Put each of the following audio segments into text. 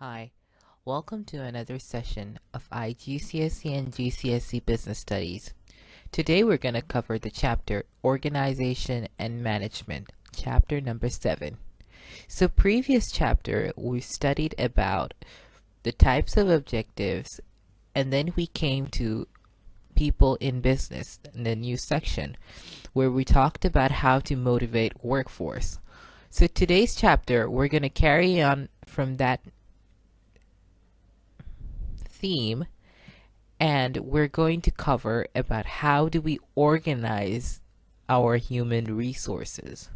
Hi, welcome to another session of IGCSE and GCSE Business Studies. Today we're going to cover the chapter Organization and Management, chapter number 7. So previous chapter we studied about the types of objectives, and then we came to people in business in the new section where we talked about how to motivate workforce. So today's chapter we're going to carry on from that theme, and we're going to cover about how do we organize our human resources.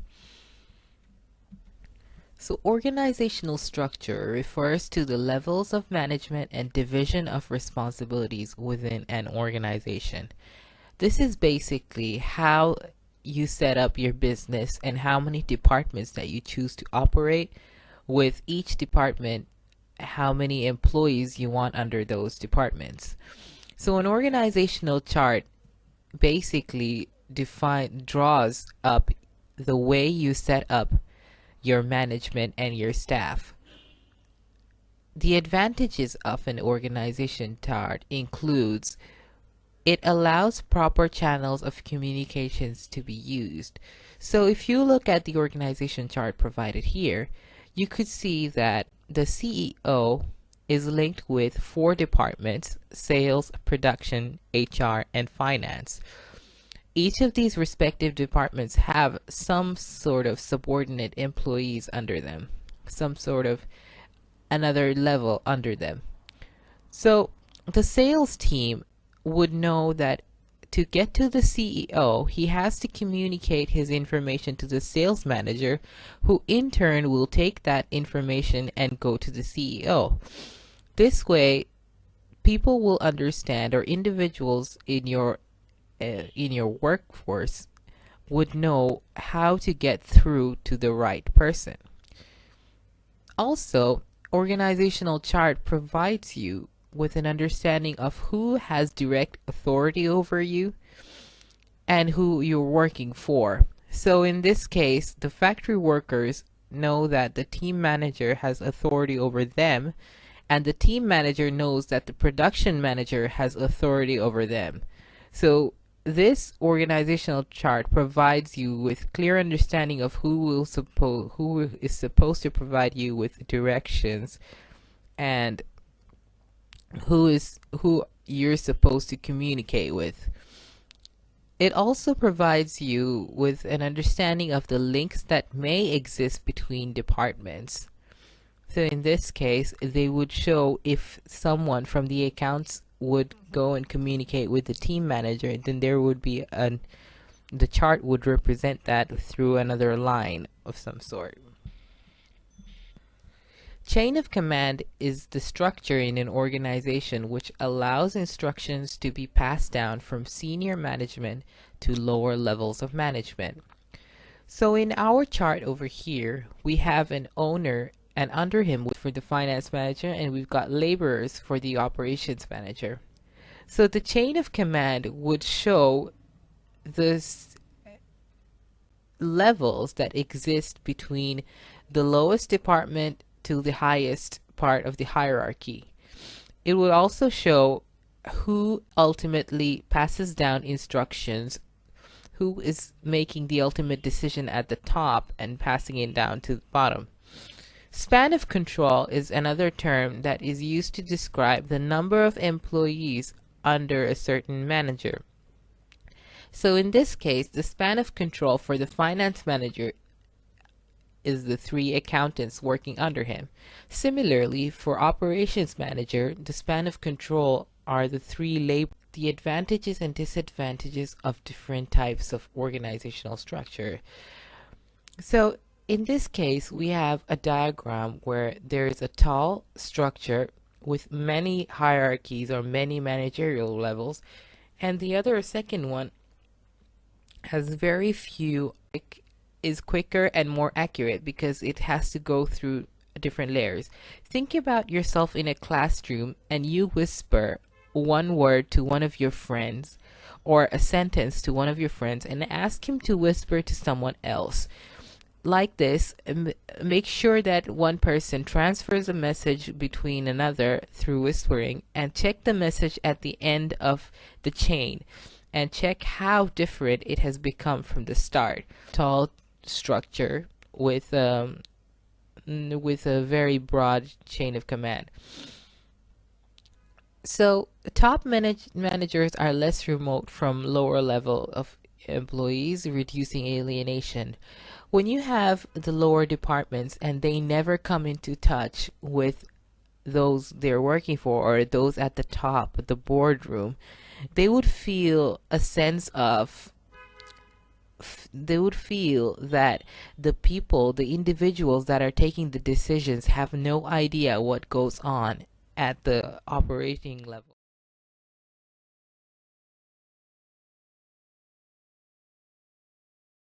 So organizational structure refers to the levels of management and division of responsibilities within an organization. This is basically how you set up your business and how many departments that you choose to operate, with each department how many employees you want under those departments. So an organizational chart basically draws up the way you set up your management and your staff. The advantages of an organization chart includes it allows proper channels of communications to be used. So if you look at the organization chart provided here, you could see that the CEO is linked with 4 departments: sales, production, HR, and finance. Each of these respective departments have some sort of subordinate employees under them, some sort of another level under them. So the sales team would know that to get to the CEO, he has to communicate his information to the sales manager, who in turn will take that information and go to the CEO. This way, people will understand, or individuals in your workforce would know how to get through to the right person. Also, organizational chart provides you with an understanding of who has direct authority over you and who you're working for. So in this case, the factory workers know that the team manager has authority over them, and the team manager knows that the production manager has authority over them. So this organizational chart provides you with clear understanding of who is supposed to provide you with directions and who you're supposed to communicate with. It also provides you with an understanding of the links that may exist between departments. So in this case, they would show if someone from the accounts would go and communicate with the team manager, then there would be the chart would represent that through another line of some sort. Chain of command is the structure in an organization which allows instructions to be passed down from senior management to lower levels of management. So in our chart over here, we have an owner, and under him for the finance manager, and we've got laborers for the operations manager. So the chain of command would show the levels that exist between the lowest department to the highest part of the hierarchy. It would also show who ultimately passes down instructions, who is making the ultimate decision at the top and passing it down to the bottom. Span of control is another term that is used to describe the number of employees under a certain manager. So in this case, the span of control for the finance manager is the 3 accountants working under him. Similarly, for operations manager, the span of control are the 3 labor. The advantages and disadvantages of different types of organizational structure. So in this case, we have a diagram where there is a tall structure with many hierarchies or many managerial levels, and the other second one has very few, is quicker and more accurate because it has to go through different layers. Think about yourself in a classroom and you whisper one word to one of your friends or a sentence to one of your friends and ask him to whisper to someone else. like this, make sure that one person transfers a message between another through whispering, and check the message at the end of the chain and check how different it has become from the start. Tall structure with a very broad chain of command. So top managers are less remote from lower level of employees, reducing alienation. When you have the lower departments and they never come into touch with those they're working for or those at the top, the boardroom, they would feel a sense of they would feel that the people, the individuals that are taking the decisions have no idea what goes on at the operating level.